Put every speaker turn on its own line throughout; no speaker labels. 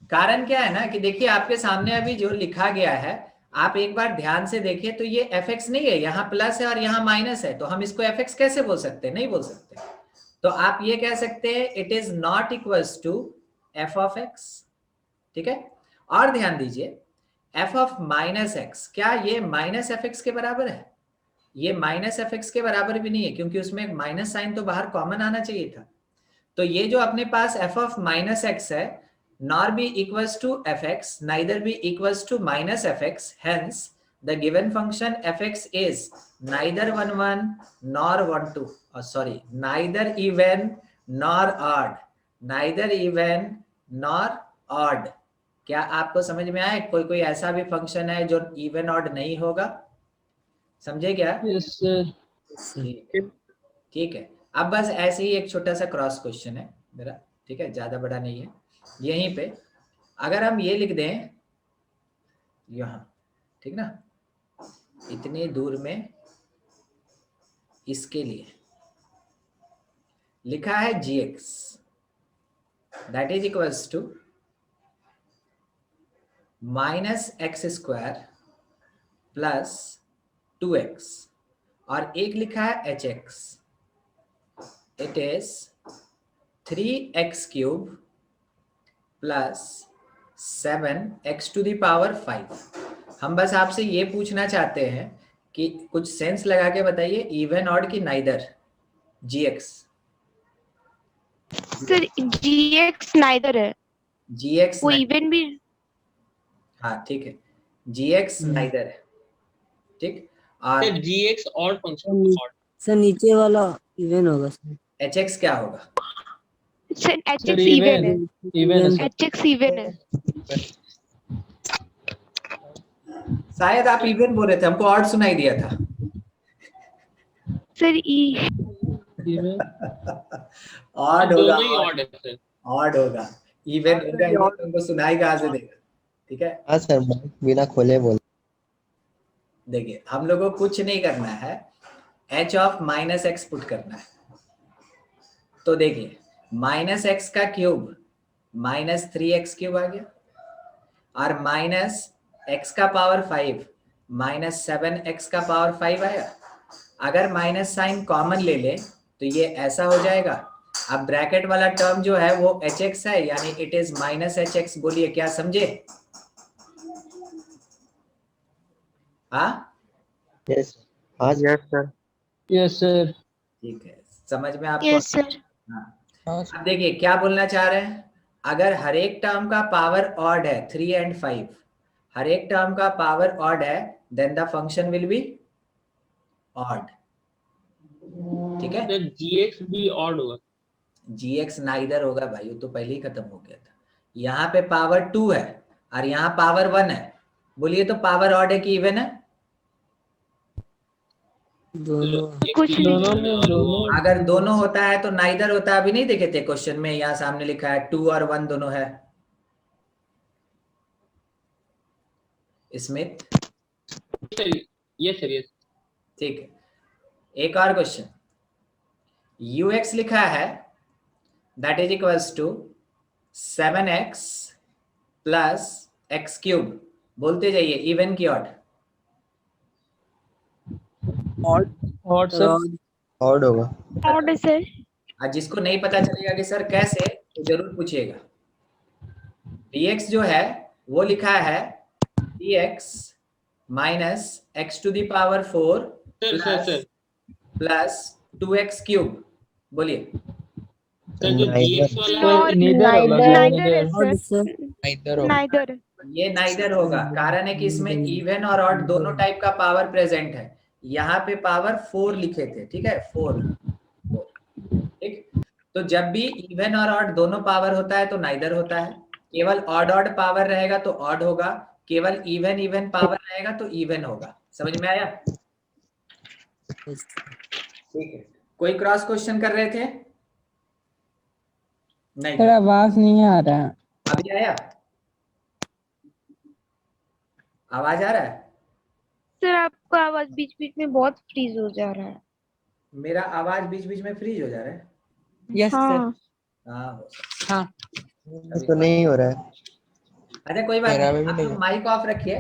कारण क्या है ना कि देखिए आपके सामने अभी जो लिखा गया है, आप एक बार ध्यान से देखिए तो ये fx नहीं है, यहाँ प्लस है और यहाँ माइनस है, तो हम इसको fx कैसे बोल सकते हैं? नहीं बोल सकते। तो आप ये कह सकते हैं it is not equals to f of x। ठीक है, और ध्यान दीजिए f ऑफ माइनस एक्स, क्या ये माइनस एफ एक्स के बराबर है? ये माइनस एफ एक्स के बराबर भी नहीं है, क्योंकि उसमें एक माइनस साइन तो बाहर कॉमन आना चाहिए था। तो ये जो अपने पास f ऑफ माइनस एक्स है, nor be equals to fx, neither be equals to minus fx, hence the given function fx is neither 1 1 nor 1 2, sorry, neither even nor odd, neither even nor odd। क्या आपको समझ में आया? कोई कोई ऐसा भी फंक्शन है जो इवन ऑड नहीं होगा, समझे क्या?
Yes sir.
ठीक है, ठीक है। अब बस ऐसे ही एक छोटा सा क्रॉस क्वेश्चन है मेरा, ठीक है, ज्यादा बड़ा नहीं है। यहीं पे अगर हम ये लिख दें यहाँ, ठीक ना, इतनी दूर में इसके लिए लिखा है gx, that is equals to minus X square plus 2x, और एक लिखा है hx, it is 3x cube plus 7x to the power 5। हम बस आपसे ये पूछना चाहते हैं कि कुछ सेंस लगा के बताइए, इवन ऑड की neither gx।
Sir gx neither है,
gx
वो इवन भी।
हाँ ठीक है, gx नाइदर है, ठीक। और
sir gx odd function odd.
Sir नीचे वाला इवन होगा सर।
hx क्या होगा?
सर
सर
hx इवन है,
इवन है सर।
hx इवन है।
शायद आप इवन बोल रहे थे, हमको ऑड सुनाई दिया था।
सर
इवन
ऑड होगा,
दोनों ही ऑड है सर।
ऑड होगा, इवन होगा, ये तुमको सुनाई कहाँ से देगा? ठीक है,
हाँ सर, बिना खोले बोल।
देखिए हम लोगों को कुछ नहीं करना है, h of minus x put करना है। तो देखिए माइनस एक्स का क्यूब माइनस 3x क्यूब आ गया, और माइनस एक्स का पावर 5 माइनस 7x का पावर 5 आया। अगर माइनस साइन कॉमन ले ले तो ये ऐसा हो जाएगा। अब ब्रैकेट वाला टर्म जो है वो hx है, यानी इट इज माइनस hx। बोलिए क्या समझे? हाँ
यस हाँ यस सर।
Yes sir.
ठीक है, समझ में आपको?
Yes sir.
हाँ, अब देखिए क्या बोलना चाह रहे हैं, अगर हर एक टर्म का पावर ऑड है 3 एंड 5, हर एक टर्म का पावर ऑड है, then the function will be odd. ठीक है,
सर gx भी ऑड होगा।
gx नाइदर होगा भाई, वो तो पहले ही खत्म हो गया था। यहाँ पे पावर 2 है और यहाँ पावर 1 है, बोलिए तो पावर ऑड है कि इवन है?
दोनों।
कुछ
दोनों
नहीं।
में दोनों।
अगर दोनों होता है तो नाइदर होता है। अभी नहीं देखे थे क्वेश्चन में, यहाँ सामने लिखा है 2 और 1 दोनों है। Smith
yes sir yes.
ठीक है, एक और क्वेश्चन, ux लिखा है that is equals to 7x plus X cube. बोलते जाइए इवन की ऑड?
Odd sir.
ऑड होगा।
ऑड है सर।
आज जिसको नहीं पता चलेगा कि सर कैसे, तो जरूर पूछिएगा। dx जो है वो लिखा है dx minus X to the power 4
sir
plus 2x cube. बोलिए
सर जो gx वाला है
नाइदर है
ऑड
सर,
सर।
इधर होगा।
नाइदर।
ये नाइदर होगा, कारण है कि इसमें इवन और ऑड दोनों टाइप का पावर प्रेजेंट है। यहाँ पे पावर 4 लिखे थे, ठीक है, 4, ठीक। तो जब भी इवन और ऑड दोनों पावर होता है तो नाइदर होता है, केवल ऑड ऑड पावर रहेगा तो ऑड होगा, केवल इवन इवन पावर रहेगा तो इवन होगा। समझ में आया? ठीक है, कोई क्रॉस क्वेश्चन कर रहे थे? नहीं
सर आवाज नहीं आ रहा है।
अभी आया? आवाज आ रहा है?
सर आपका आवाज बीच बीच में बहुत फ्रीज हो जा रहा है।
मेरा आवाज बीच बीच में फ्रीज हो जा रहा है?
Yes sir.
हाँ
हाँ हो सकता
हाँ
है।
तो नहीं हो रहा है।
अच्छा कोई बात
मेरा
नहीं,
में भी
आप
नहीं
लोग
है।
माइक ऑफ रखिए,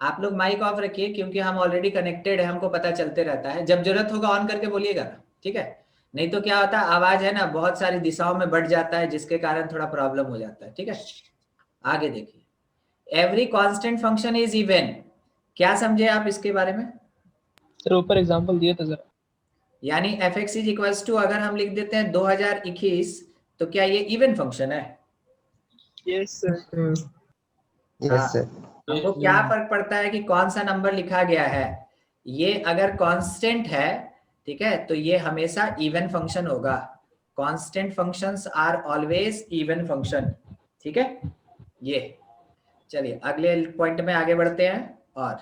आप लोग माइक ऑफ रखिए, क्योंकि हम ऑलरेडी कनेक्टेड है, हमको पता चलते रहता है। जब जरूरत होगा ऑन करके बोलिएगा ना, ठीक है? नहीं तो क्या होता है, आवाज है ना बहुत सारी दिशाओं में बढ़ जाता है, जिसके कारण थोड़ा प्रॉब्लम हो जाता है, ठीक है? आगे देखिए, every constant function is even. क्या समझे आप इसके बारे में?
सर ऊपर एग्जांपल दिए थे सर।
यानी F x is equals to, अगर हम लिख देते हैं 2021, तो क्या ये इवन फंक्शन है?
Yes sir.
हाँ,
यस सर।
हमको क्या फर्क पड़ता है कि कौन सा नंबर लिखा गया है? ये अगर कांस्टेंट है, ठीक है, तो ये हमेशा इवन फंक्शन होगा। Constant functions are always even function, ठीक है? ये चलिए अगले पॉइंट में आगे बढ़ते हैं। और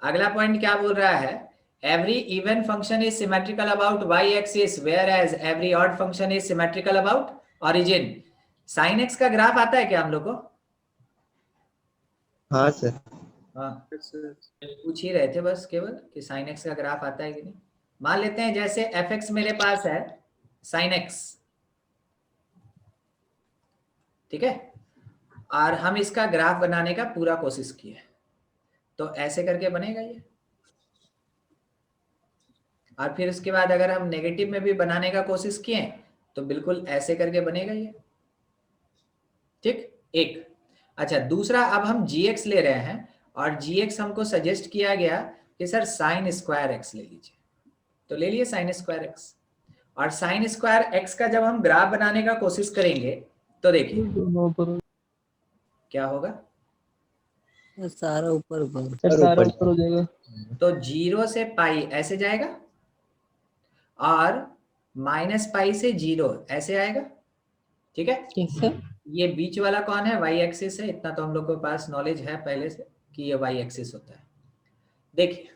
अगला पॉइंट क्या बोल रहा है? Every even function is symmetrical about Y axis, whereas every odd function is symmetrical about origin. Sine X का ग्राफ आता है क्या हम लोग को?
हाँ सर।
हाँ, पूछ ही रहे थे बस केवल कि साइन एक्स का ग्राफ आता है कि नहीं। मान लेते हैं जैसे एफ एक्स मेरे पास है साइन एक्स, ठीक है, और हम इसका ग्राफ बनाने का पूरा कोशिश किए, तो ऐसे करके बनेगा ये। और फिर उसके बाद अगर हम नेगेटिव में भी बनाने का कोशिश किए तो बिल्कुल ऐसे करके बनेगा ये, ठीक? एक। अच्छा दूसरा, अब हम gx ले रहे हैं, और gx हमको सजेस्ट किया गया कि सर साइन स्क्वायर एक्स ले लीजिए, तो ले लिए साइन स्क्वायर एक्स। और साइन स्क्वायर एक्स का जब हम ग्राफ बनाने का कोशिश करेंगे तो देखिए क्या होगा।
सारा ऊपर ऊपर।
सर सारा ऊपर हो जाएगा।
तो 0 से पाई ऐसे जाएगा, और माइनस पाई से 0 ऐसे आएगा, ठीक है?
सर
ये बीच वाला कौन है? वाई एक्सिस है। इतना तो हम लोग के पास नॉलेज है पहले से कि ये वाई एक्सिस होता है। देखिए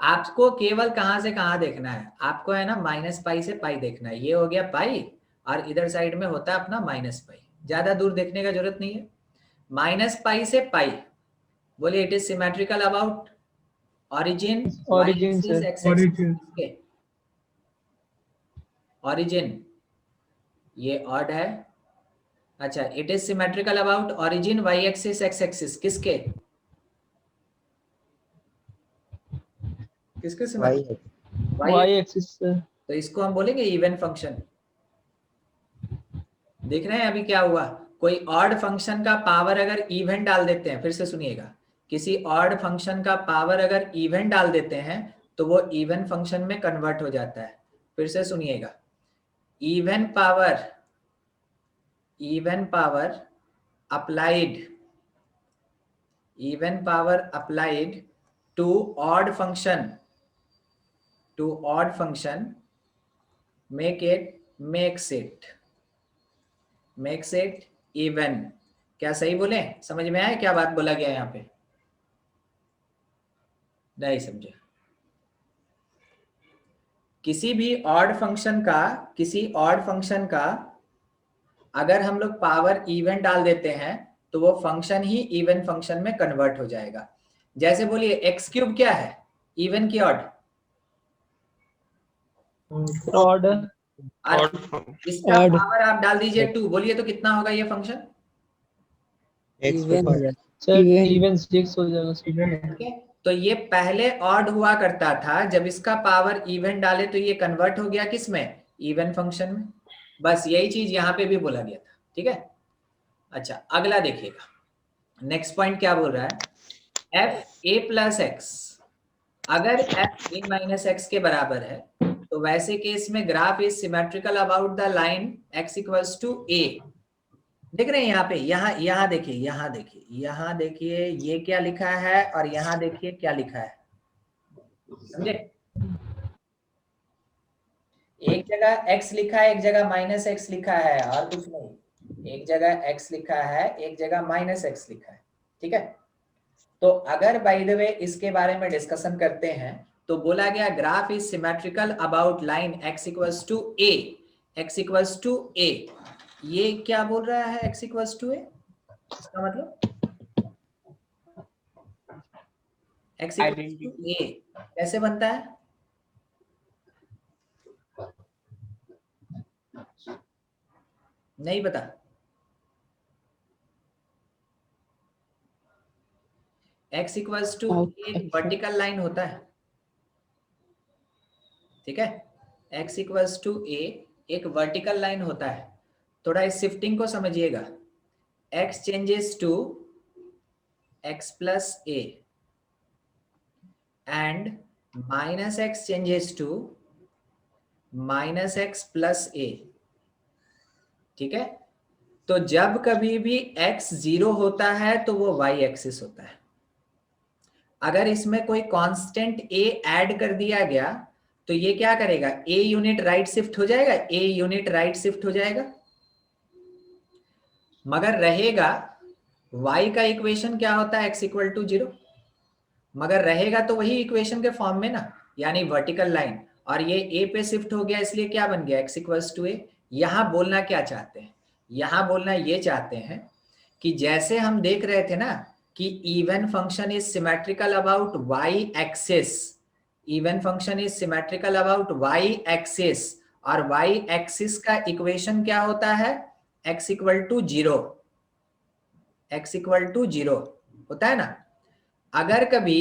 आपको केवल कहां से कहां देखना है, आपको है ना माइनस पाई से पाई देखना है। ये हो गया पाई, और इधर साइड में होता है अपना माइनस पाई। ज्यादा दूर देखने का जरूरत नहीं है। माइनस पाई से पाई, बोलिए it is symmetrical about origin Y
origin
axis
sir.
X axis. Origin ये ऑड है। अच्छा, it is symmetrical about origin Y axis X axis, किसके किसके
Y
symmetrical?
Y axis sir.
तो इसको हम बोलेंगे इवन फंक्शन। देख रहे हैं अभी क्या हुआ? कोई ऑड फंक्शन का पावर अगर इवन डाल देते हैं, फिर से सुनिएगा, किसी ऑड फंक्शन का पावर अगर इवन डाल देते हैं तो वो इवन फंक्शन में कन्वर्ट हो जाता है। फिर से सुनिएगा, even power applied, even power applied to odd function, makes it even। क्या सही बोले? समझ में आया क्या बात बोला गया यहाँ पे? नहीं समझे? किसी ऑड फंक्शन का अगर हम लोग पावर इवन डाल देते हैं तो वो फंक्शन ही इवन फंक्शन में कन्वर्ट हो जाएगा। जैसे बोलिए एक्स क्यूब क्या है, इवन की ऑड?
ऑड।
इसका पावर आप डाल दीजिए 2, बोलिए तो कितना होगा ये फंक्शन?
एक्स
इवन हो जाता
सर
इवन।
इवन 6 हो जाएगा सर।
ठीक है, तो ये पहले ऑड हुआ करता था, जब इसका पावर इवन डाले तो ये कन्वर्ट हो गया किस में? इवन फंक्शन में। बस यही चीज यहाँ पे भी बोला गया था, ठीक है? अच्छा अगला देखिएगा, नेक्स्ट पॉइंट क्या बोल रहा है? एफ ए प्लस एक्स, अगर एफ ए माइनस एक्स के बराबर है तो वैसे केस में graph is symmetrical about the line X equals to A. देख रहे हैं यहाँ पे, यहाँ देखिए ये क्या लिखा है, और यहाँ देखिए क्या लिखा है, समझे? एक जगह x लिखा है, एक जगह माइनस एक्स लिखा है, और कुछ नहीं। एक जगह x लिखा है, एक जगह माइनस एक्स लिखा है, ठीक है? तो अगर बाय द वे इसके बारे में डिस्कशन करते हैं तो बोला गया graph is symmetrical about line x equals to a, x equals to a। ये क्या बोल रहा है x इक्वल्स टू a? इसका मतलब x इक्वल्स टू a कैसे बनता है? नहीं पता? x इक्वल्स टू
Of
एक
x.
वर्टिकल लाइन होता है, ठीक है, x इक्वल्स टू a एक वर्टिकल लाइन होता है। थोड़ा इस शिफ्टिंग को समझिएगा, x changes to x plus a and minus x changes to minus x plus a, ठीक है। तो जब कभी भी x 0 होता है तो वो y एक्सिस होता है। अगर इसमें कोई कांस्टेंट a ऐड कर दिया गया तो ये क्या करेगा, a यूनिट राइट शिफ्ट हो जाएगा, a यूनिट राइट शिफ्ट हो जाएगा, मगर रहेगा y का इक्वेशन क्या होता है, x इक्वल टू 0, मगर रहेगा तो वही इक्वेशन के फॉर्म में ना, यानी वर्टिकल लाइन, और ये a पे शिफ्ट हो गया इसलिए क्या बन गया, x इक्वल्स टू a। यहां बोलना क्या चाहते हैं, यहां बोलना ये चाहते हैं कि जैसे हम देख रहे थे ना कि even function is symmetrical about y axis, even function is symmetrical about y axis, और y एक्सिस का इक्वेशन क्या होता है, x equal to 0, x equal to 0 होता है ना। अगर कभी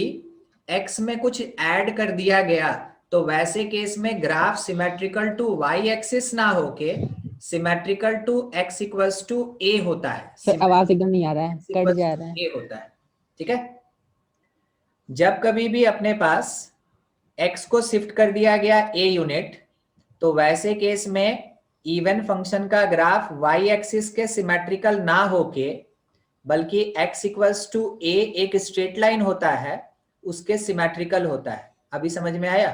x में कुछ ऐड कर दिया गया तो वैसे केस में graph symmetrical to y axis ना होके symmetrical to x equals to a होता है।
सर आवाज एकदम नहीं आ रहा है,
x
कट
equals
जा
to
रहा है।
a होता है, ठीक है। जब कभी भी अपने पास x को शिफ्ट कर दिया गया a यूनिट तो वैसे केस में इवन फंक्शन का ग्राफ y एक्सिस के सिमेट्रिकल ना होके बल्कि x इक्वल्स टू a एक स्ट्रेट लाइन होता है, उसके सिमेट्रिकल होता है। अभी समझ में आया?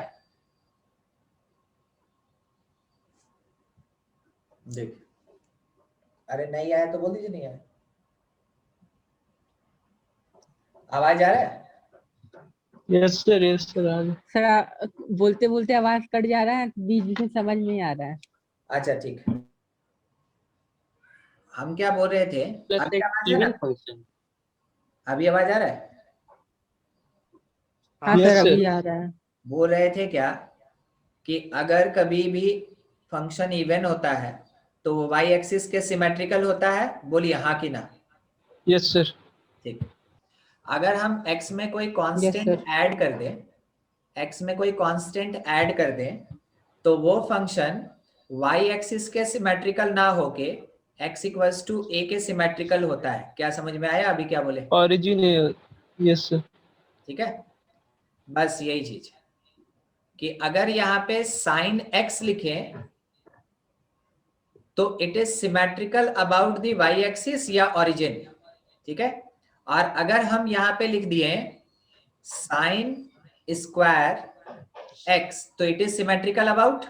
देखिए, अरे नहीं आया तो बोल दीजिए नहीं आया। आवाज आ रहा है?
यस सर आ गया।
सर बोलते बोलते आवाज कट जा रहा है, बीच बीच में समझ नहीं आ रहा है।
अच्छा ठीक है, हम क्या बोल रहे थे, अभी आवाज है ना?
फंक्शन।
अभी आवाज आ रहा है?
हाँ
Yes,
सर
sir.
अभी आ रहा है।
बोल रहे थे क्या कि अगर कभी भी फंक्शन इवन होता है तो वो y एक्सिस के सिमेट्रिकल होता है, बोलिए हाँ कि ना।
Yes sir.
ठीक, अगर हम x में कोई कांस्टेंट
sir.
ऐड कर दें, x में कोई कांस्टेंट ऐड कर दें तो वो फंक्शन y एक्सिस के सिमेट्रिकल ना होके x इक्वल्स टू a के सिमेट्रिकल होता है। क्या समझ में आया अभी क्या बोले?
Origin yes sir.
ठीक है, बस यही चीज है कि अगर यहाँ पे साइन x लिखें तो it is symmetrical about the y axis या ओरिजिन, ठीक है। और अगर हम यहाँ पे लिख दिए साइन स्क्वायर x तो इट इज सिमेट्रिकल अबाउट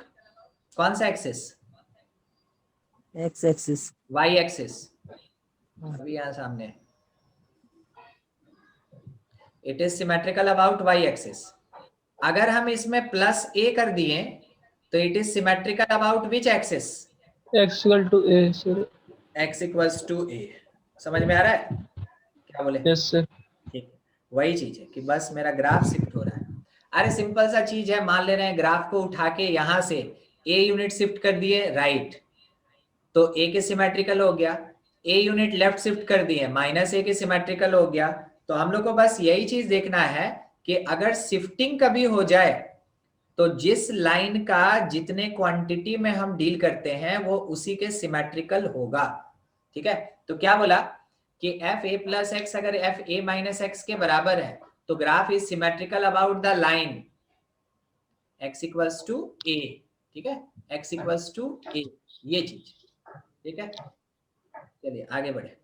कौन सा axis,
X axis.
y axis. अभी यहाँ सामने it is symmetrical about y axis. अगर हम इसमें प्लस a कर दिए तो it is symmetrical about which axis,
X equal to A sir.
x equals to a। समझ में आ रहा है क्या बोले?
Yes sir.
ठीक, वही चीज है कि बस मेरा ग्राफ शिफ्ट हो रहा है। अरे सिंपल सा चीज है, मान ले रहे हैं ग्राफ को उठा के यहां से a यूनिट शिफ्ट कर दिए राइट तो a के सिमेट्रिकल हो गया, a यूनिट लेफ्ट शिफ्ट कर दिए माइनस a के सिमेट्रिकल हो गया। तो हम लोग को बस यही चीज देखना है कि अगर शिफ्टिंग कभी हो जाए तो जिस लाइन का जितने क्वांटिटी में हम डील करते हैं वो उसी के सिमेट्रिकल होगा, ठीक है। तो क्या बोला कि एफ ए प्लस एक्स अगर एफ ए माइनस एक्स के बराबर है तो graph is symmetrical about the line X equals to A, ठीक है, एक्स इक्वल्स टू ए, ये चीज, ठीक है। चलिए आगे बढ़े।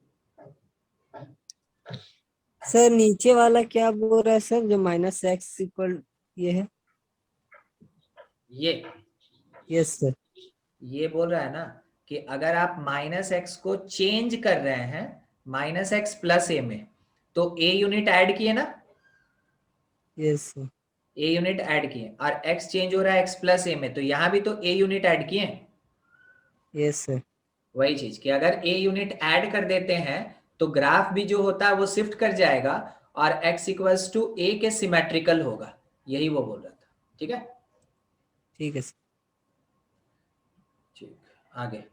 सर नीचे वाला क्या बोल रहा है सर, जो माइनस एक्स इक्वल ये है?
ये
यस सर।
ये बोल रहा है ना कि अगर आप माइनस एक्स को चेंज कर रहे हैं माइनस एक्स प्लस ए में तो ए यूनिट ऐड किए ना,
yes sir.
A unit add किए और x चेंज हो रहा है x प्लस ए में तो यहां भी तो a यूनिट ऐड किए।
Yes sir.
वही चीज कि अगर a यूनिट ऐड कर देते हैं तो ग्राफ भी जो होता है वो शिफ्ट कर जाएगा और x इक्वल्स टू a के सिमेट्रिकल होगा, यही वो बोल रहा था, ठीक है।
ठीक है सर।
ठीक, आगे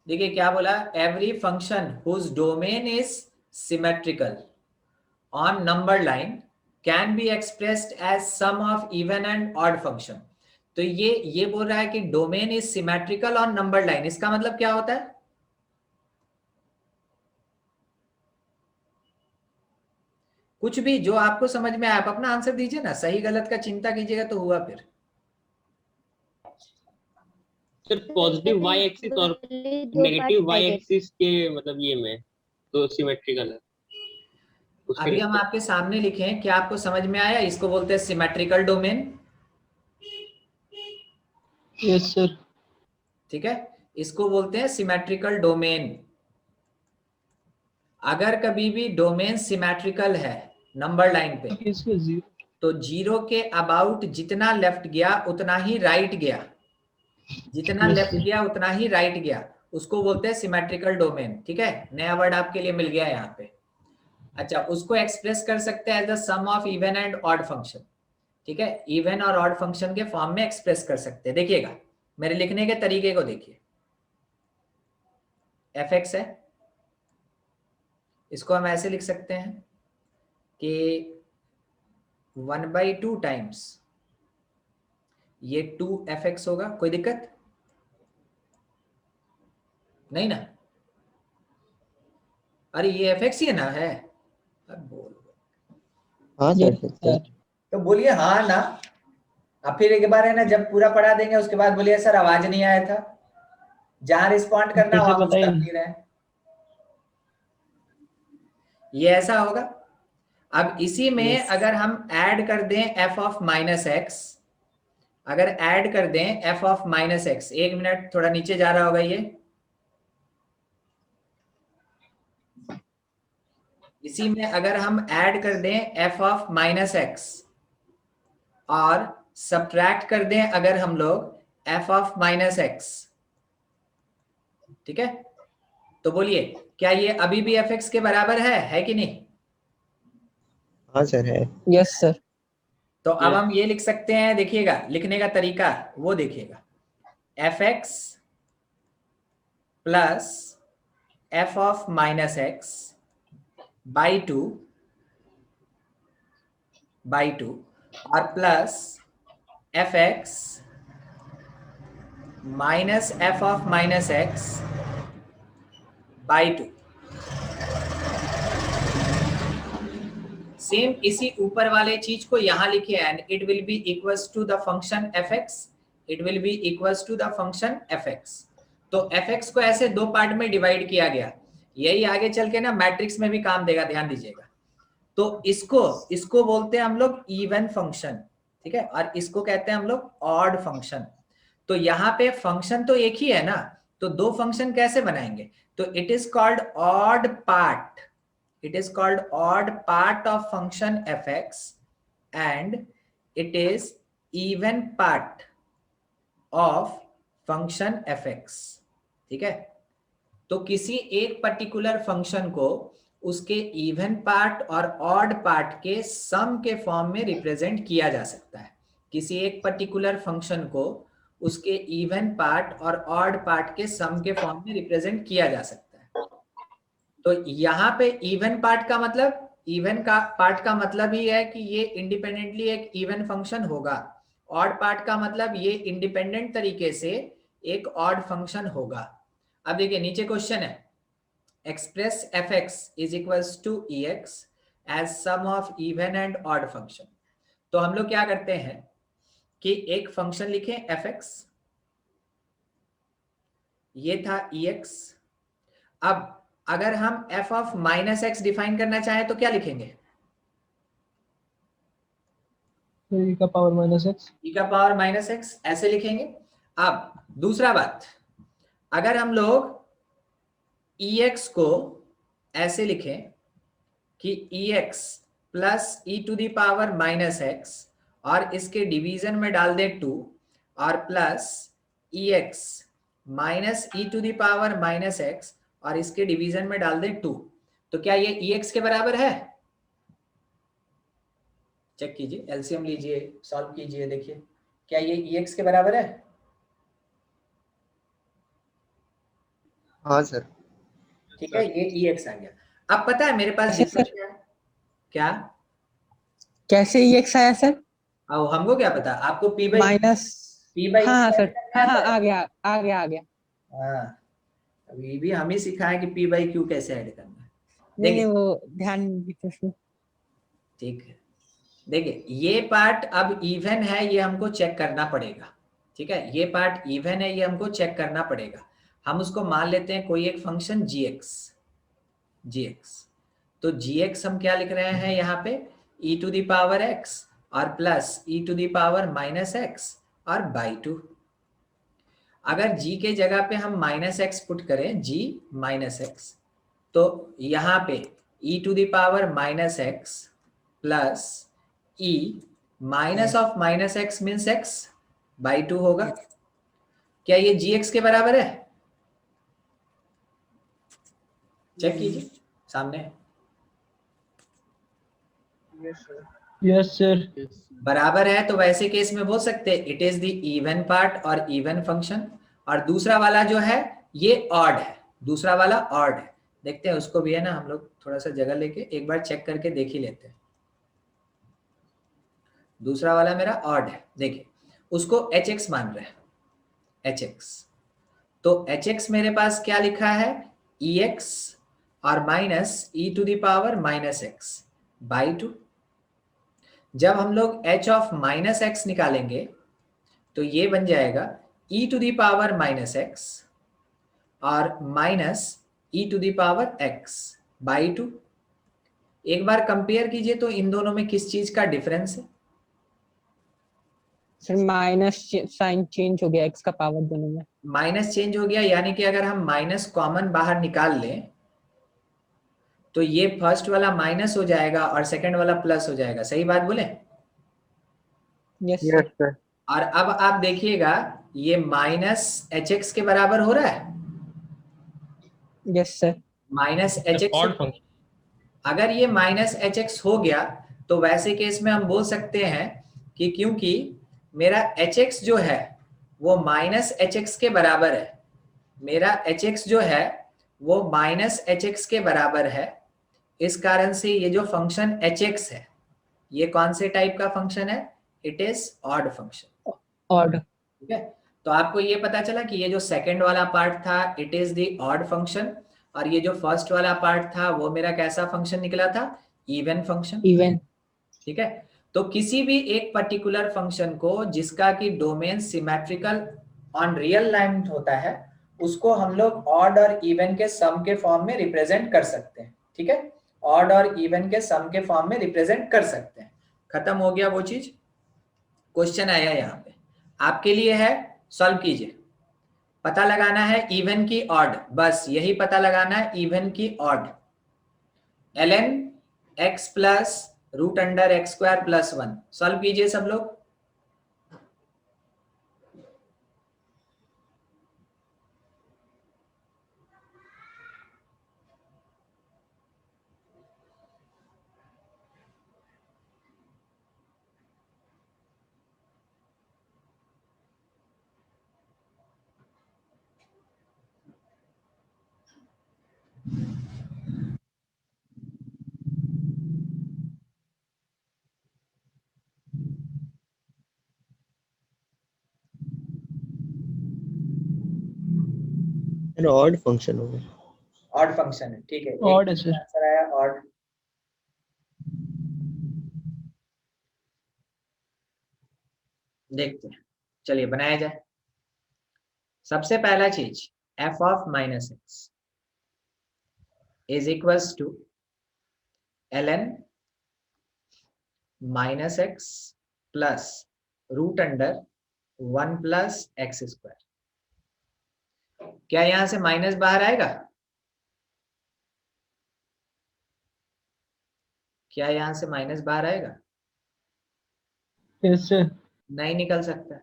देखिए क्या बोला, every function whose domain is symmetrical on number line can be expressed as sum of even and odd function. तो ये बोल रहा है कि domain is symmetrical on number line. इसका मतलब क्या होता है? कुछ भी जो आपको समझ में आए आप अपना आंसर दीजिए ना, सही गलत का चिंता कीजिएगा तो हुआ फिर।
सर पॉजिटिव y एक्सिस और नेगेटिव y एक्सिस के मतलब ये में तो सिमेट्रिकल है।
अभी हम आपके सामने लिखे हैं, क्या आपको समझ में आया? इसको बोलते हैं सिमेट्रिकल डोमेन।
Yes sir.
ठीक है, इसको बोलते हैं सिमेट्रिकल डोमेन। अगर कभी भी डोमेन सिमेट्रिकल है नंबर लाइन पे,
इसमें 0
तो 0 के अबाउट जितना लेफ्ट गया उतना ही राइट गया, जितना लेफ्ट गया उतना ही राइट गया, उसको बोलते हैं सिमेट्रिकल डोमेन। ठीक है, नया वर्ड आपके लिए मिल गया यहाँ पे। अच्छा, उसको एक्सप्रेस कर सकते हैं as the sum of even and odd function. ठीक है, इवन और ऑड फंक्शन के फॉर्म में एक्सप्रेस कर सकते हैं। देखिएगा मेरे लिखने के तरीके को देखिए। fx है, इसको हम ऐसे लिख सकते हैं कि 1/2 टाइम्स ये 2fx होगा। कोई दिक्कत नहीं ना? अरे ये fx ही है ना? है, अब बोल।
हाँ सर।
तो बोलिए हाँ ना। अब फिर एक बार है ना, जब पूरा पढ़ा देंगे उसके बाद बोलिए सर आवाज नहीं आया था। जहां रिस्पॉन्ड करना वहां कुछ कर नहीं रहे। ये ऐसा होगा। अब इसी में अगर हम ऐड कर दें f ऑफ माइनस एक्स, अगर ऐड कर दें f ऑफ माइनस एक्स, एक मिनट थोड़ा नीचे जा रहा होगा ये, इसी में अगर हम ऐड कर दें f ऑफ माइनस एक्स और सब्ट्रैक्ट कर दें अगर हम लोग f ऑफ माइनस एक्स, ठीक है, तो बोलिए क्या ये अभी भी fx के बराबर है कि नहीं?
हाँ सर है।
Yes sir.
तो अब हम ये लिख सकते हैं, देखिएगा लिखने का तरीका वो देखिएगा, fx plus f of minus X by two और plus fx minus f of minus X by two. Same इसी ऊपर वाले चीज को यहां लिखे, and it will be equals to the function fx, it will be equals to the function fx। तो fx को ऐसे दो पार्ट में डिवाइड किया गया, यही आगे चल के ना मैट्रिक्स में भी काम देगा, ध्यान दीजिएगा। तो इसको बोलते हैं हम लोग इवन फंक्शन, ठीक है, और इसको कहते हैं हम लोग ऑड फंक्शन। तो यहाँ पे फंक्शन तो एक ही है ना, तो दो फंक्शन कैसे बनाएंगे? तो it is called odd part, it is called odd part of function fx and it is even part of function fx। ठीक है, तो किसी एक पर्टिकुलर फंक्शन को उसके इवन पार्ट और ऑड पार्ट के सम के फॉर्म में रिप्रेजेंट किया जा सकता है। किसी एक पर्टिकुलर फंक्शन को उसके इवन पार्ट और ऑड पार्ट के सम के फॉर्म में रिप्रेजेंट किया जा सकता है। तो यहाँ पे इवन पार्ट का मतलब, इवन का पार्ट का मतलब ही है कि ये इंडिपेंडेंटली एक इवन फंक्शन होगा। ऑड पार्ट का मतलब ये इंडिपेंडेंट तरीके से एक ऑड फंक्शन होगा। अब देखिए नीचे क्वेश्चन है, express fx is equals to ex as sum of even and odd function. तो हम लोग क्या करते हैं कि एक फंक्शन लिखें fx, ये था ex। अब अगर हम f of minus x define करना चाहें तो क्या लिखेंगे?
e का पावर माइनस एक्स,
e का पावर माइनस एक्स ऐसे लिखेंगे। अब दूसरा बात, अगर हम लोग ex को ऐसे लिखें कि ex plus e to the power minus x और इसके डिवीजन में डाल दें 2 और plus ex minus e to the power minus x और इसके डिवीजन में डाल दें 2, तो क्या ये ex के बराबर है? चेक कीजिए, एलसीएम लीजिए, सॉल्व कीजिए, देखिए क्या ये ex के बराबर है?
हाँ सर।
ठीक है, ये ex आ गया। अब पता है मेरे पास डिफरेंस क्या है? क्या?
कैसे EX आया सर?
अब हमको क्या पता, आपको P by
minus,
P by
हाँ सर, हाँ आ गया आ गया आ गया।
हाँ, अभी भी हम ही सिखाए कि P बाई Q कैसे ऐड करना है।
नहीं
देखिए
वो ध्यान दीजिए।
ठीक है, देखिए ये पार्ट अब इवन है, ये हमको चेक करना पड़ेगा। ठीक है, ये पार्ट इवन है, ये हमको चेक करना पड़ेगा। हम उसको मान लेते हैं कोई एक फंक्शन gx। तो gx हम क्या लिख रहे हैं यहाँ पे, e to the power x और plus e to the power minus x और बाई 2। अगर g के जगह पे हम माइनस x पुट करें, g माइनस x, तो यहाँ पे e to the power minus x plus e minus of minus x means x by 2 होगा। क्या ये gx के बराबर है? चेक कीजिए सामने।
Yes sir.
बराबर है तो वैसे केस में बोल सकते हैं it is the even part और इवन फंक्शन, और दूसरा वाला जो है ये ऑड है, दूसरा वाला ऑड है। देखते हैं उसको भी, है ना, हम लोग थोड़ा सा जगह लेके एक बार चेक करके देख ही लेते हैं। दूसरा वाला मेरा ऑड है, देखिए उसको hx मान रहे हैं, hx। तो hx मेरे पास क्या लिखा है, ex और minus e to the power minus x by 2। जब हम लोग h ऑफ माइनस x निकालेंगे तो ये बन जाएगा e to the power minus x और minus e to the power x by 2। एक बार कंपेयर कीजिए तो इन दोनों में किस चीज का डिफरेंस है?
सर माइनस साइन चेंज हो गया, x का पावर दोनों में
माइनस चेंज हो गया, यानी कि अगर हम माइनस कॉमन बाहर निकाल लें तो ये फर्स्ट वाला माइनस हो जाएगा और सेकंड वाला प्लस हो जाएगा। सही बात बोले?
Yes
yes sir.
और अब आप देखिएगा ये माइनस hx के बराबर हो रहा है,
yes sir.
Minus hx।
Odd function.
अगर ये माइनस hx हो गया तो वैसे केस में हम बोल सकते हैं कि क्योंकि मेरा hx जो है वो माइनस hx के बराबर है, मेरा hx जो है वो माइनस hx के बराबर है, इस कारण से ये जो फंक्शन hx है ये कौन से टाइप का फंक्शन है? It is odd function.
Odd.
ठीक है, तो आपको ये पता चला कि ये जो सेकंड वाला पार्ट था it is the odd function, और ये जो फर्स्ट वाला पार्ट था वो मेरा कैसा फंक्शन निकला था? Even function.
इवन।
ठीक है, तो किसी भी एक पर्टिकुलर फंक्शन को जिसका कि domain symmetrical on real line होता है उसको हम लोग ऑड और इवन के सम के फॉर्म में रिप्रेजेंट कर सकते हैं। ठीक है, ऑड और इवन के सम के फॉर्म में रिप्रेजेंट कर सकते हैं। खत्म हो गया वो चीज। क्वेश्चन आया यहाँ पे आपके लिए है, सॉल्व कीजिए। पता लगाना है इवन की ऑड, बस यही पता लगाना है, इवन की odd. ln x plus root under X square plus 1। Solve कीजिए सब लोग।
ऑड फंक्शन होगा।
ऑड फंक्शन है, ठीक है,
Odd है सर।
आंसर आया ऑड। देखते हैं, चलिए बनाया जाए। सबसे पहला चीज f of minus x is equals to ln minus x plus root under 1 plus x square. क्या यहां से माइनस बाहर आएगा? क्या यहां से माइनस बाहर आएगा?
Yes sir.
नहीं निकल सकता,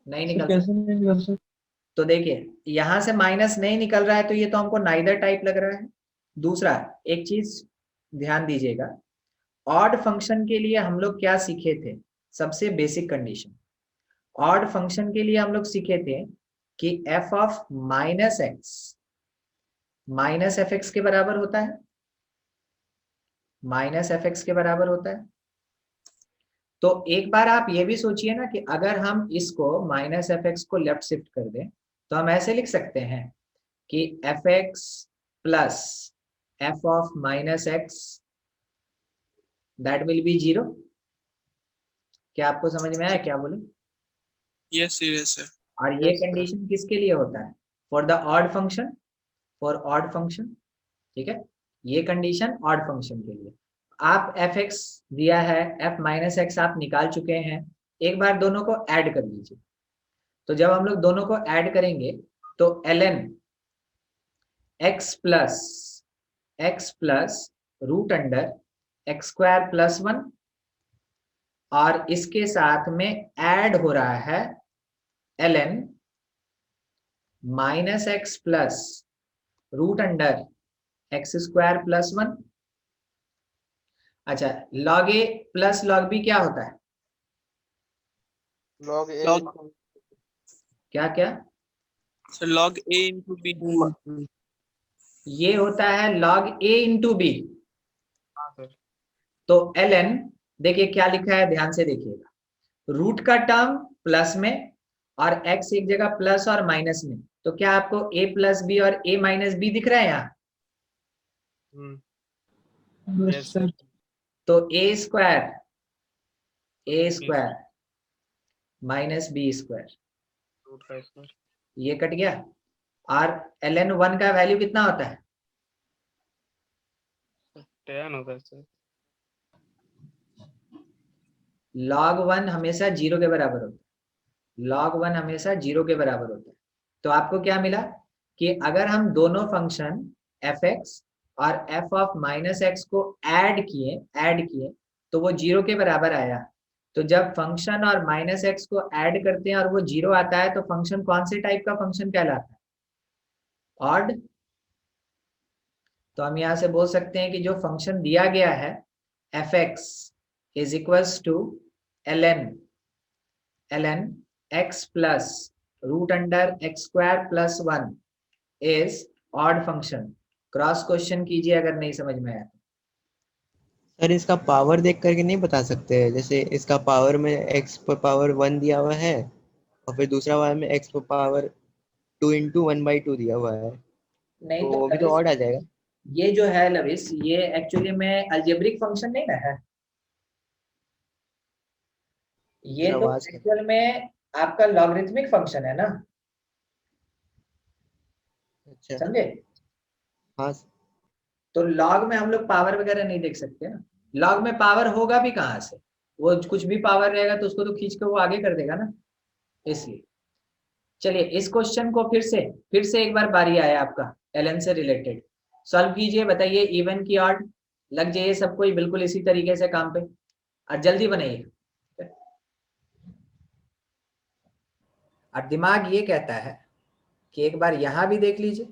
नहीं
सर
निकल
कैसे
सकता।
नहीं निकल सर?
तो देखिए यहां से माइनस नहीं निकल रहा है तो ये तो हमको नाइदर टाइप लग रहा है। दूसरा एक चीज ध्यान दीजिएगा, ऑड फंक्शन के लिए हम लोग क्या सीखे थे? सबसे बेसिक कंडीशन ऑड फंक्शन के लिए हम लोग सीखे थे कि f of minus x minus F x के बराबर होता है, माइनस एफ एक्स के बराबर होता है। तो एक बार आप ये भी सोचिए ना कि अगर हम इसको माइनस एफ एक्स को लेफ्ट शिफ्ट कर दें तो हम ऐसे लिख सकते हैं कि f x plus F of minus x that will be 0। क्या आपको समझ में आया क्या बोले?
Yes sir.
और ये कंडीशन किसके लिए होता है? For the odd function, for odd function, ठीक है। ये कंडीशन ऑड फंक्शन के लिए। आप एफ एक्स दिया है, एफ माइनस एक्स आप निकाल चुके हैं, एक बार दोनों को ऐड कर लीजिए। तो जब हम लोग दोनों को ऐड करेंगे तो ln x plus root under X square plus 1 और इसके साथ में ऐड हो रहा है ln minus x plus root under X square plus 1। अच्छा, log a plus log b क्या होता है?
log
क्या क्या?
Sir log a into b।
ये होता है log a इंटू बी।
हाँ सर।
तो ln देखिए क्या लिखा है, ध्यान से देखिएगा, रूट का टर्म प्लस में और x एक जगह प्लस और माइनस में। तो क्या आपको a प्लस बी और a माइनस बी दिख रहा है यहाँ?
Yes sir.
तो a square minus B square ये कट गया। और ln 1 का वैल्यू कितना होता है?
10 होता है सर।
log 1 हमेशा 0 के बराबर होता है, log 1 हमेशा 0 के बराबर होता है। तो आपको क्या मिला कि अगर हम दोनों फंक्शन f(x) और f ऑफ माइनस एक्स को ऐड किए तो वो 0 के बराबर आया। तो जब फंक्शन और माइनस एक्स को ऐड करते हैं और वो 0 आता है तो फंक्शन कौन से टाइप का फंक्शन कहलाता है? ऑड। तो हम यहां से बोल सकते हैं कि जो फंक्शन दिया गया है f(x) is equals to ln x plus root under X square plus 1 is odd function. Cross question कीजिए अगर नहीं समझ में आया।
सर इसका पावर देख करके नहीं बता सकते? जैसे इसका पावर में x पर पावर 1 दिया हुआ है और फिर दूसरा वाला में x पर पावर 2 into 1/2 दिया हुआ है,
नहीं
तो
तो
वो भी तो ऑड आ जाएगा।
ये जो है लविस, ये एक्चुअली में अलजेब्रिक फंक्शन नहीं ना है, ये तो
आवाज कर-
एक्चुअल में आपका लॉगरिथमिक फंक्शन है ना,
अच्छा
समझे?
हाँ
तो लॉग में हम लोग पावर वगैरह नहीं देख सकते ना, लॉग में पावर होगा भी कहाँ से? वो कुछ भी पावर रहेगा तो उसको तो खींच के वो आगे कर देगा ना, इसलिए। चलिए इस क्वेश्चन को फिर से एक बार बारी आया आपका ln से रिलेटेड, सॉल्व कीजिए, बताइए इवन की ऑड। लग जाइए सबको ही बिल्कुल इसी तरीके से काम पे और जल्दी बनाइए। और दिमाग ये कहता है कि एक बार यहां भी देख लीजिए,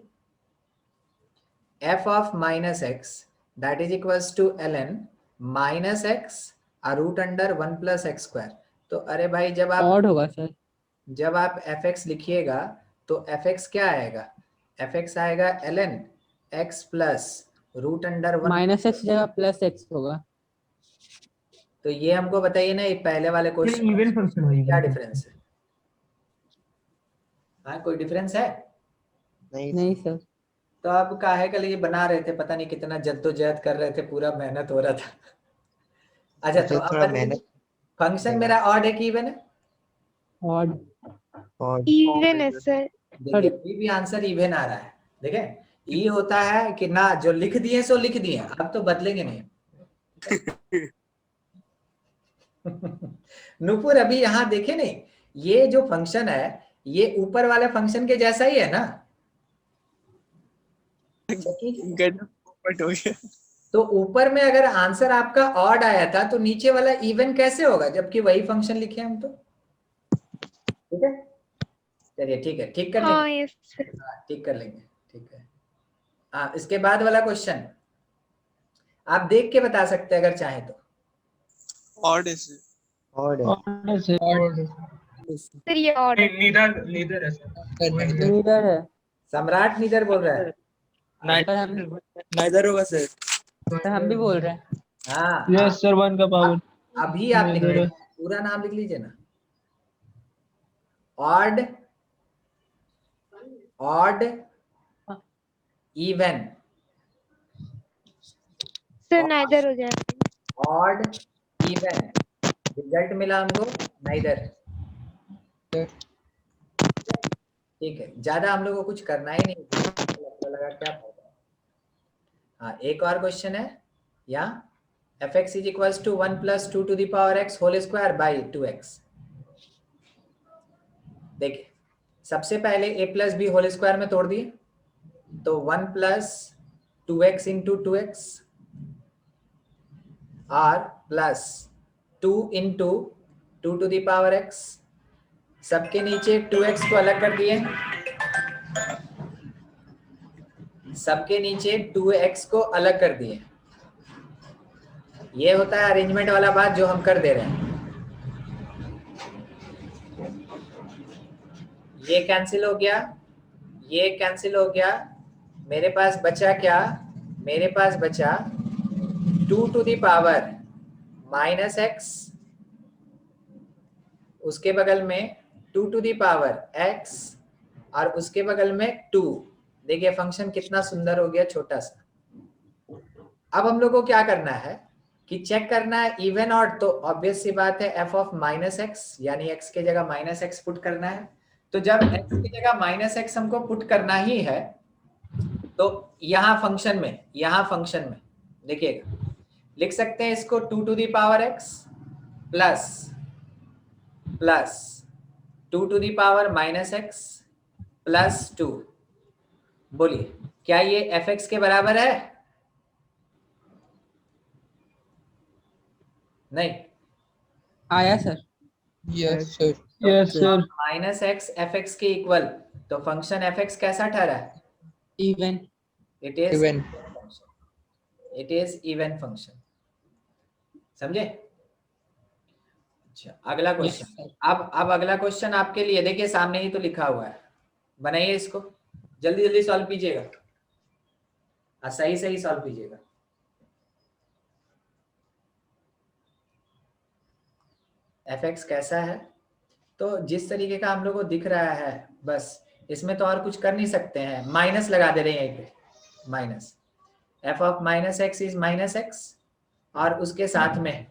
f of minus x that is equals to ln minus x root under 1 plus x square. तो अरे भाई जब आप
ऑड होगा सर।
जब आप fx लिखिएगा तो fx क्या आएगा? fx आएगा ln x plus root under 1।
Minus x जगह प्लस एक्स होगा।
तो ये हमको बताइए ना, ये पहले वाले क्वेश्चन
इवन फंक्शन है,
क्या डिफरेंस है? हाँ कोई डिफरेंस है?
नहीं सर।
तो आप काहे के लिए बना रहे थे, पता नहीं कितना जद्दोजहद कर रहे थे, पूरा मेहनत हो रहा था। अच्छा तो अब
थोड़ा मेहनत
फंक्शन मेरा ऑड है कि इवन है?
ऑड।
और
इवन है सर।
देखिए अभी भी आंसर इवन आ रहा है। देखिए ये होता है कि ना, जो लिख दिए सो लिख दिए, अब तो बदलेंगे नहीं। नूपुर अभी यहाँ देखे नहीं, ये जो फंक्शन है ये ऊपर वाले फंक्शन के जैसा ही है ना? तो ऊपर में अगर आंसर आपका ऑड आया था तो नीचे वाला इवन कैसे होगा, जबकि वही फंक्शन लिखे हम तो। ठीक है, चलिए ठीक है, ठीक कर
हाँ
लेंगे।
Yes sir.
ठीक कर लेंगे, ठीक है। हाँ इसके बाद वाला क्वेश्चन आप देख के बता सकते हैं अगर चाहे तो।
ऑड है सर।
सर ये और है।
नीदर है सर।
नीदर है
सम्राट नीदर बोल रहा है।
सर। हम
नाइदर होगा सर।
सर हम भी बोल रहे हैं।
हाँ
यस सर 1 का पावर
अभी आप लिख
इधर है।
लीजिए, पूरा नाम लिख लीजिए ना। Odd, odd, even,
sir neither हो जाएगा।
ऑड, इवन, रिजल्ट मिला हमको नाइदर। ठीक है, ज्यादा हम लोग को कुछ करना ही नहीं, लगा क्या फायदा। हाँ, एक और क्वेश्चन है यहाँ, fx is equals to 1 plus 2 to the power x whole square by 2x। देखिए, सबसे पहले a plus b whole square में तोड़ दिए, तो 1 प्लस 2x इंटू 2x और plus 2 into 2 to the power x, सबके नीचे 2x को अलग कर दिए, सबके नीचे 2x को अलग कर दिए। ये होता है अरेंजमेंट वाला बात जो हम कर दे रहे हैं। ये कैंसिल हो गया, ये कैंसिल हो गया, मेरे पास बचा क्या, मेरे पास बचा 2 to the power minus x, उसके बगल में 2 टू द पावर x और उसके बगल में 2। देखिए फंक्शन कितना सुंदर हो गया, छोटा सा। अब हम लोग को क्या करना है कि चेक करना है इवन ऑड, तो ऑब्वियस सी बात है f ऑफ माइनस एक्स, यानी x के जगह माइनस एक्स पुट करना है। तो जब x की जगह माइनस एक्स हमको पुट करना ही है, तो यहाँ फंक्शन में देखिएगा, लिख सकते हैं इसको 2 to the power x plus 2 to the power minus x plus 2। बोलिए क्या ये fx के बराबर है? नहीं,
आया sir.
Yes sir yes sir
minus x F x के इक्वल, तो फंक्शन एफ एक्स कैसा ठहरा है?
Even.
It is
Even.
It is even function. समझे? अच्छा, अगला क्वेश्चन। अब अगला क्वेश्चन आपके लिए, देखिए सामने ही तो लिखा हुआ है, बनाइए इसको, जल्दी जल्दी सॉल्व कीजिएगा, सही सही सॉल्व कीजिएगा। एफ एक्स कैसा है? तो जिस तरीके का हम लोग को दिख रहा है, बस इसमें तो और कुछ कर नहीं सकते हैं, माइनस लगा दे रहे हैं यहीं पे, minus f of minus x is minus x और उसके साथ में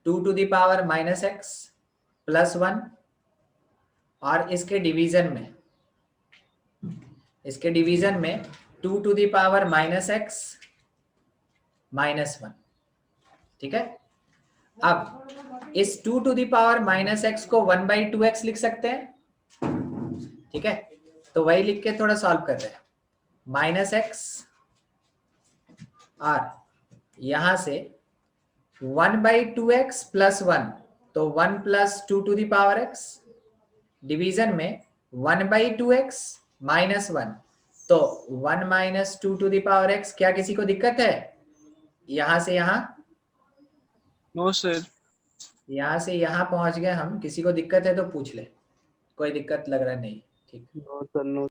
2 to the power minus x plus 1 और इसके डिवीजन में 2 to the power minus x minus 1। ठीक है, अब इस 2 to the power minus x को 1/2x लिख सकते हैं। ठीक है, तो वही लिख के थोड़ा सॉल्व कर रहे हैं, माइनस एक्स और यहां से 1/2x प्लस 1, तो 1 plus 2 to the power x, डिवीजन में 1/2x माइनस 1, तो 1 minus 2 to the power x। क्या किसी को दिक्कत है? यहां से यहां,
नो सर
यहां से यहां पहुंच गए हम, किसी को दिक्कत है तो पूछ ले, कोई दिक्कत लग रहा नहीं। ठीक,
नो सर नो।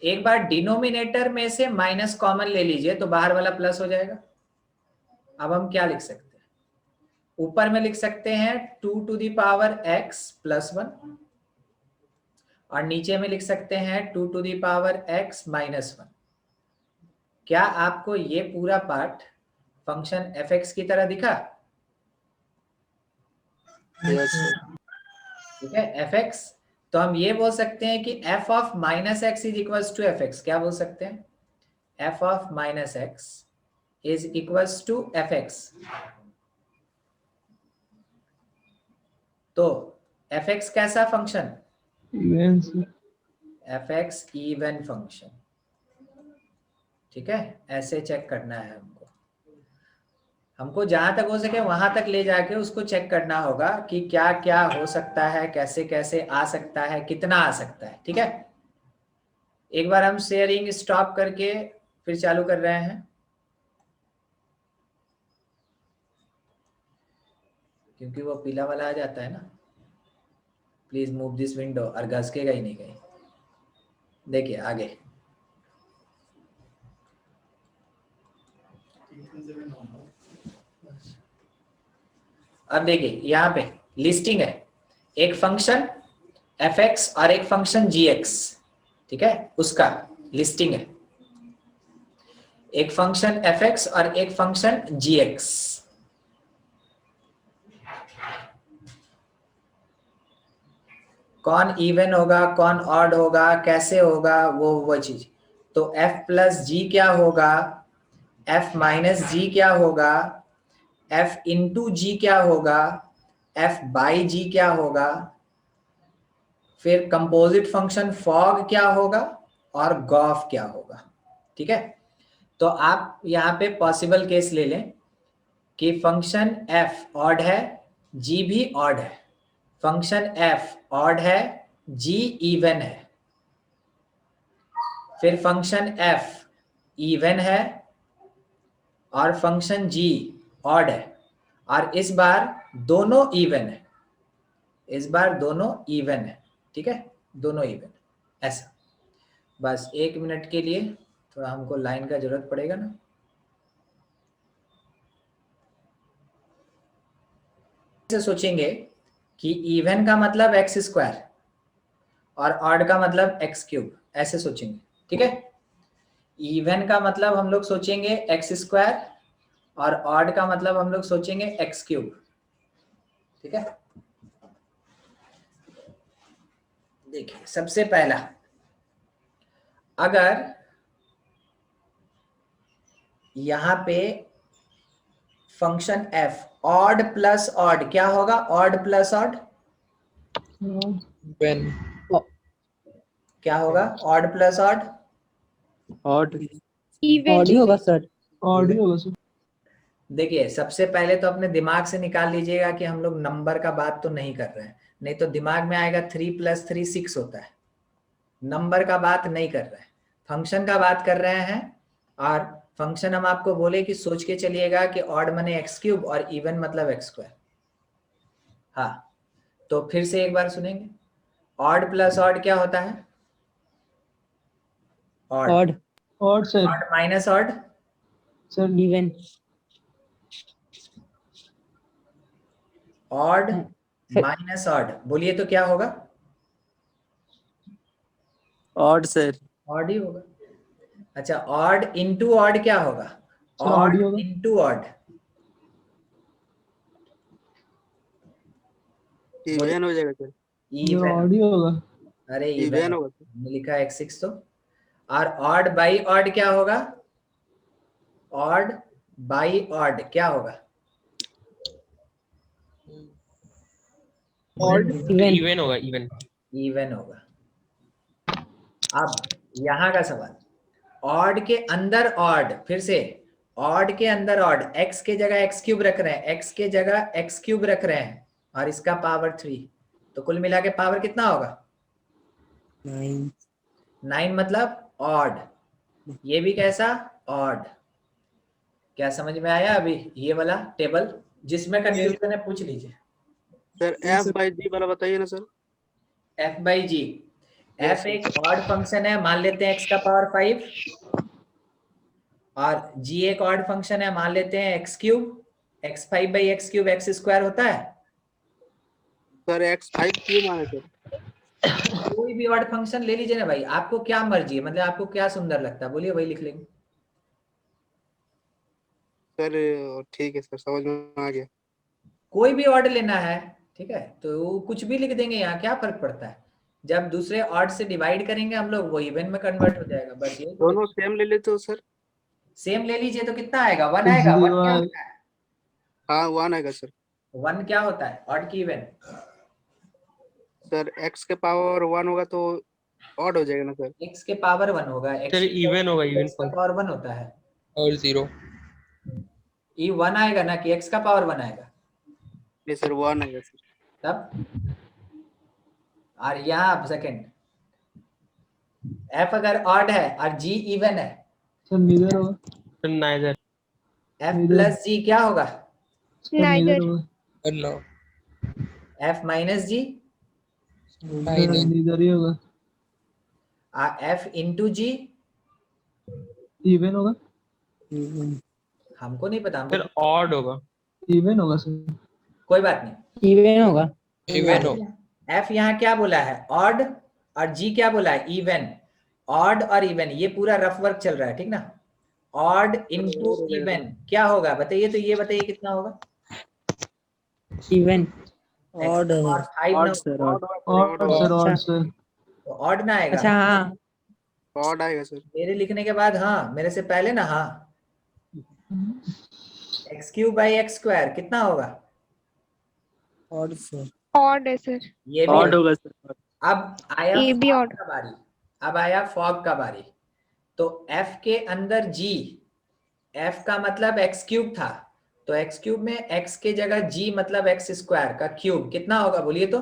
एक बार डिनोमिनेटर में से माइनस कॉमन ले लीजिए तो बाहर वाला प्लस हो जाएगा। अब हम क्या लिख सकते हैं? ऊपर में लिख सकते हैं 2 to the power x plus 1 और नीचे में लिख सकते हैं 2 to the power x minus 1। क्या आपको ये पूरा पार्ट फंक्शन fx की तरह दिखा?
यस सर
ठीक है, fx, तो हम ये बोल सकते हैं कि f of minus x is equals to fx। क्या बोल सकते हैं? f of minus x is equals to fx। तो fx कैसा function?
Even sir
fx even function. ठीक है, ऐसे चेक करना है हमको जहां तक हो सके वहां तक ले जाके उसको चेक करना होगा कि क्या क्या हो सकता है, कैसे कैसे आ सकता है, कितना आ सकता है। ठीक है, एक बार हम शेयरिंग स्टॉप करके फिर चालू कर रहे हैं, क्योंकि वो पीला वाला आ जाता है ना। प्लीज मूव दिस विंडो, और घसकेगा ही नहीं कहीं। देखिए आगे, अब देखिए यहाँ पे लिस्टिंग है, एक फंक्शन fx और एक फंक्शन gx, ठीक है, उसका लिस्टिंग है, एक फंक्शन fx और एक फंक्शन gx। कौन इवन होगा, कौन ऑड होगा, कैसे होगा, वो चीज। तो f प्लस जी क्या होगा, f माइनस जी क्या होगा, f इंटू जी क्या होगा, f बाई जी क्या होगा, फिर कंपोजिट फंक्शन फॉग क्या होगा और गॉफ क्या होगा। ठीक है, तो आप यहाँ पे पॉसिबल केस ले लें कि फंक्शन f ऑड है, g भी ऑड है, फंक्शन f ऑड है, g इवन है, फिर फंक्शन f इवन है और फंक्शन g ऑड है, और इस बार दोनों इवन है, इस बार दोनों इवन है। ठीक है, दोनों इवन, ऐसा। बस 1 मिनट के लिए थोड़ा हमको लाइन का जरूरत पड़ेगा ना। से सोचेंगे कि इवन का मतलब एक्स स्क्वायर और ऑड का मतलब एक्स क्यूब, ऐसे सोचेंगे। ठीक है, इवन का मतलब हम लोग सोचेंगे एक्स स्क्वायर और ऑड का मतलब हम लोग सोचेंगे एक्स क्यूब। ठीक है, देखिए सबसे पहला, अगर यहां पे function f odd plus odd क्या होगा, ऑड प्लस ऑड
When
क्या होगा, odd plus odd
odd
even
odd ही होगा सर।
देखिए सबसे पहले तो अपने दिमाग से निकाल लीजिएगा कि हम लोग नंबर का बात तो नहीं कर रहे हैं, नहीं तो दिमाग में आएगा 3 + 3 6 होता है। नंबर का बात नहीं कर रहे हैं, फंक्शन का बात कर रहे हैं। और फंक्शन हम आपको बोले कि सोच के चलिएगा कि ऑड माने एक्स क्यूब और इवन मतलब एक्स स्क्वायर। हाँ, तो फिर से एक बार सुनेंगे, ऑड प्लस ऑड क्या होता है, odd
odd sir.
Odd minus odd
sir even.
Odd minus odd, बोलिए तो क्या होगा,
odd sir
ऑड ही होगा। अच्छा, ऑड इंटू ऑड क्या होगा, ऑड इंटू ऑड,
even हो जाएगा sir
इवन
होगा।
अरे
even
इवन
होगा
हमने लिखा x6 तो। और ऑड बाई ऑड क्या होगा, ऑड बाई ऑड क्या होगा,
odd
इवन होगा, इवन।
इवन होगा। अब यहां का सवाल, ऑड के अंदर ऑड, फिर से ऑड के अंदर ऑड, x के जगह एक्स क्यूब रख रहे हैं, x के जगह एक्स क्यूब रख रहे हैं और इसका पावर 3, तो कुल मिला के पावर कितना होगा, 9 मतलब ऑड, ये भी कैसा, ऑड। क्या समझ में आया अभी ये वाला टेबल, जिसमें कंफ्यूजन है पूछ लीजिए।
सर f by g वाला बताइए ना sir.
f by g, f एक ऑड फंक्शन है, मान लेते हैं x का पावर 5, और g एक ऑड फंक्शन है, मान लेते हैं x cube, x5 by x cube x square होता है।
सर x5 क्यों माने सर।
कोई भी ऑड फंक्शन ले लीजिए ना भाई, आपको क्या मर्जी है, मतलब आपको क्या सुंदर लगता है, बोलिए वही लिख लेंगे।
सर ठीक है सर, समझ में आ गया।
कोई भी ऑड लेना है, ठीक है, तो कुछ भी लिख देंगे, यहाँ क्या फर्क पड़ता है, जब दूसरे ऑड से डिवाइड करेंगे हम लोग वो इवन में कन्वर्ट हो जाएगा, बस ये।
दोनों सेम ले लेते हो सर।
सेम ले लीजिए तो कितना आएगा, 1 आएगा। 1 क्या होता है,
हाँ 1 आएगा सर।
1 क्या होता है, ऑड की इवन।
सर x के पावर 1 होगा तो ऑड हो जाएगा ना सर।
x के पावर 1 होगा,
सर इवन होगा, इवन
x का पावर 1 होता है,
और 0
ये 1 आएगा ना कि x का पावर 1 आएगा,
नहीं सर 1 आएगा सर।
तब। और यहाँ आप सेकंड, f अगर ऑड है और g इवन है,
sir neither.
f plus g क्या होगा,
neither
f minus g, f into G,
even होगा।
हमको नहीं पता,
सर ऑड होगा।
इवन होगा सर।
कोई बात नहीं।
इवन होगा।
एफ यहाँ क्या बोला है, ऑड, और जी क्या बोला है, इवन। ऑड और इवन ये पूरा रफ वर्क चल रहा है, ठीक ना। ऑड इनटू इवन क्या होगा बताइए, तो ये बताइए कितना होगा।
इवन।
ऑड है।
फाइव ना,
अच्छा
तो ऑड ना आएगा।
अच्छा हाँ
ऑड आएगा सर।
मेरे लिखने के बाद हाँ, मेरे से पहले ना हाँ। X cube by x square कितना होगा,
ऑड सर।
ऑड है सर।
ये भी
ऑड होगा सर।
अब आया
ये भी
फॉग
odd।
का बारी, अब आया फॉग का बारी। तो एफ के अंदर जी, एफ का मतलब एक्स क्यूब था, तो एक्स क्यूब में एक्स के जगह जी मतलब एक्स स्क्वायर का क्यूब कितना होगा बोलिए तो।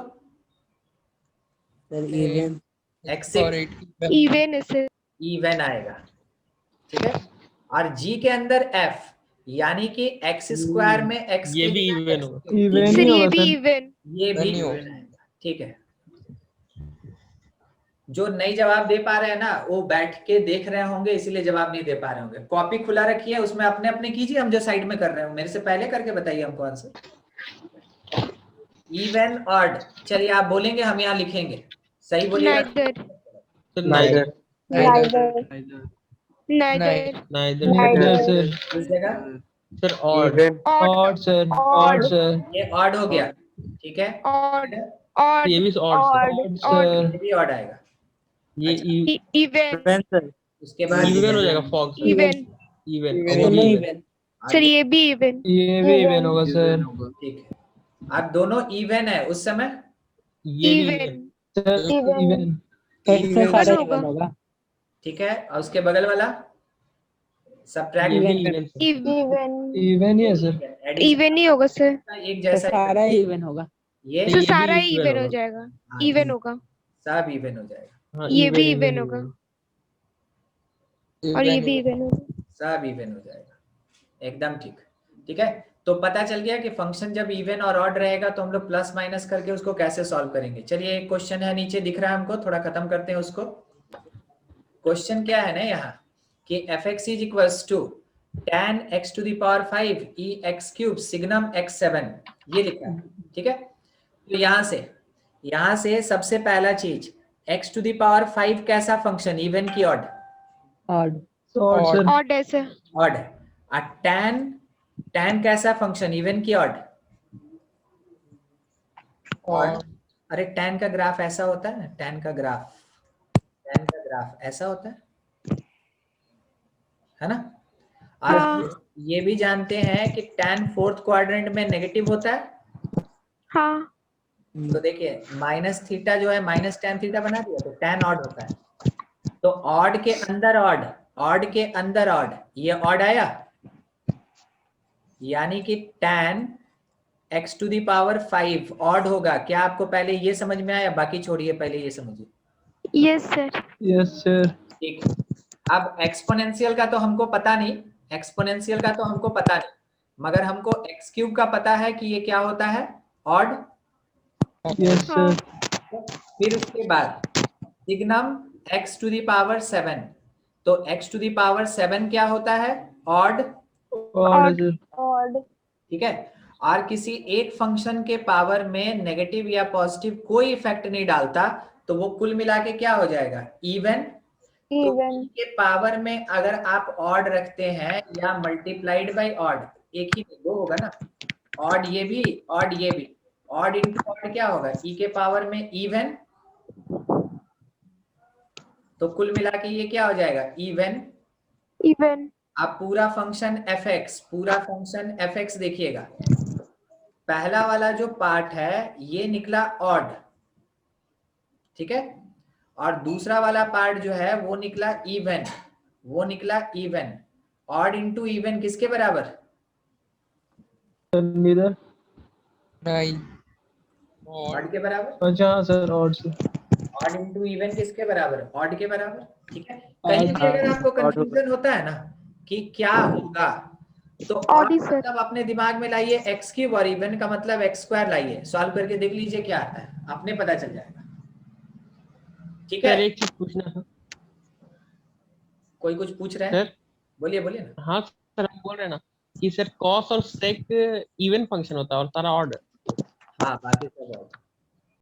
Sir even.
एक्स
इवन है सर।
इवन आएगा, ठीक है। और जी के अंदर एफ यानी कि एक्स स्क्वायर में एक्स
ये
की
भी
जगह
इवन
x
होगा।
क्यूब,
सर ये भी इवन।
ये भी इवन आएगा, ठीक है। जो नहीं जवाब दे पा रहे हैं ना वो बैठ के देख रहे होंगे इसीलिए जवाब नहीं दे पा रहे होंगे। कॉपी खुला रखिए, उसमें अपने अपने कीजिए, हम जो साइड में कर रहे हो मेरे से पहले करके बताइए हमको आंसर। इवन ऑड, चलिए आप बोलेंगे हम यहाँ लिखेंगे, सही बोलिएगा।
नाइदर। नाइदर।
Neither sir.
इस जगह
सर ऑड।
Odd
sir.
ये ऑड हो गया, ठीक है।
ऑड ऑड
ये भी ऑड
ऑड
ये भी ऑड आएगा।
ये
इवन।
उसके बाद
इवन हो जाएगा फॉग।
इवन।
इवन
दोनों इवन।
सर ये भी इवन।
इवन होगा सर।
ठीक है, अब दोनों इवन है उस समय।
ये भी
इवन।
इसमें
इवन
सारा
होगा।
इवन होगा।
ठीक है, और उसके बगल वाला सबट्रैक्ट
इवन
इवन
ही है सर।
इवन ही होगा सर।
एक
तो
जैसा
सारा इवन होगा।
ये
सर
ये
सारा
भी
इवन हो
होगा।
जाएगा।
हाँ,
इवन होगा।
सब इवन हो जाएगा,
हाँ,
ये भी
इवन
इवन होगा और ये भी इवन होगा।
सब इवन हो जाएगा, एकदम ठीक। ठीक है, तो पता चल गया कि फंक्शन जब इवन और ऑड रहेगा तो हम लोग प्लस माइनस करके उसको कैसे सॉल्व करेंगे। चलिए एक क्वेश्चन है नीचे दिख रहा है हमको, थोड़ा खत्म करते हैं उसको। क्वेश्चन क्या है ना यहाँ कि f x is equals to tan x to the power 5 e x cube signum x7 ये लिखा है, ठीक है। तो यहाँ से सबसे पहला चीज x to the power 5 कैसा फंक्शन, इवन की ऑड?
ऑड।
ऑड है सर।
ऑड है। और tan कैसा फंक्शन, इवन की ऑड? ऑड। अरे tan का ग्राफ ऐसा होता है ना, tan का ग्राफ ऐसा होता है ना। और
हाँ।
ये भी जानते हैं कि tan फोर्थ क्वाड्रेंट में नेगेटिव होता है।
हाँ।
तो देखिए माइनस थीटा जो है माइनस tan थीटा बना दिया तो tan ऑड होता है। तो ऑड के अंदर ऑड, ऑड के अंदर ऑड, ये ऑड आया, यानी कि tan x to the power 5 odd होगा। क्या आपको पहले ये समझ में आया? बाकी छोड़िए, पहले ये समझिए।
Yes sir.
ठीक है, अब एक्सपोनेंशियल का तो हमको पता नहीं, एक्सपोनेंशियल का तो हमको पता नहीं, मगर हमको एक्स क्यूब का पता है कि ये क्या होता है, ऑड। फिर उसके बाद signum x to the power 7, तो x to the power 7 क्या होता है, ऑड।
ऑड।
ठीक है, और किसी एक फंक्शन के पावर में नेगेटिव या पॉजिटिव कोई इफेक्ट नहीं डालता, तो वो कुल मिला के क्या हो जाएगा, इवन। तो
इवन।
के पावर में अगर आप ऑड रखते हैं या मल्टीप्लाइड बाय ऑड, एक ही दो होगा ना, ऑड ये भी ऑड ये भी, ऑड इंटू ऑड क्या होगा, ई के पावर में इवन। तो कुल मिला के ये क्या हो जाएगा, इवन। अब पूरा फंक्शन एफ एक्स देखिएगा, पहला वाला जो पार्ट है ये निकला ऑड, ठीक है, और दूसरा वाला पार्ट जो है वो निकला इवन। ऑड इंटू इवन किसके बराबर, ऑड के बराबर।
अच्छा सर, ऑड से
ऑड इंटू इवन किसके बराबर, ऑड के बराबर। ठीक है, कहीं भी अगर आपको कंफ्यूजन होता है ना कि क्या होगा, तो ऑड मतलब अपने दिमाग में लाइए एक्स क्यूब और इवन का मतलब एक्स स्क्वायर लाइए, सॉल्व करके देख लीजिए क्या आता है, अपने पता चल जाएगा। ठीक है,
सर एक चीज पूछना था।
कोई कुछ पूछ रहे हैं?
सर
बोलिए ना।
हाँ सर, हम बोल रहे हैं ना कि सर कॉस और सेक इवन फंक्शन होता है और सारा ऑड।
हाँ बाकी सब out।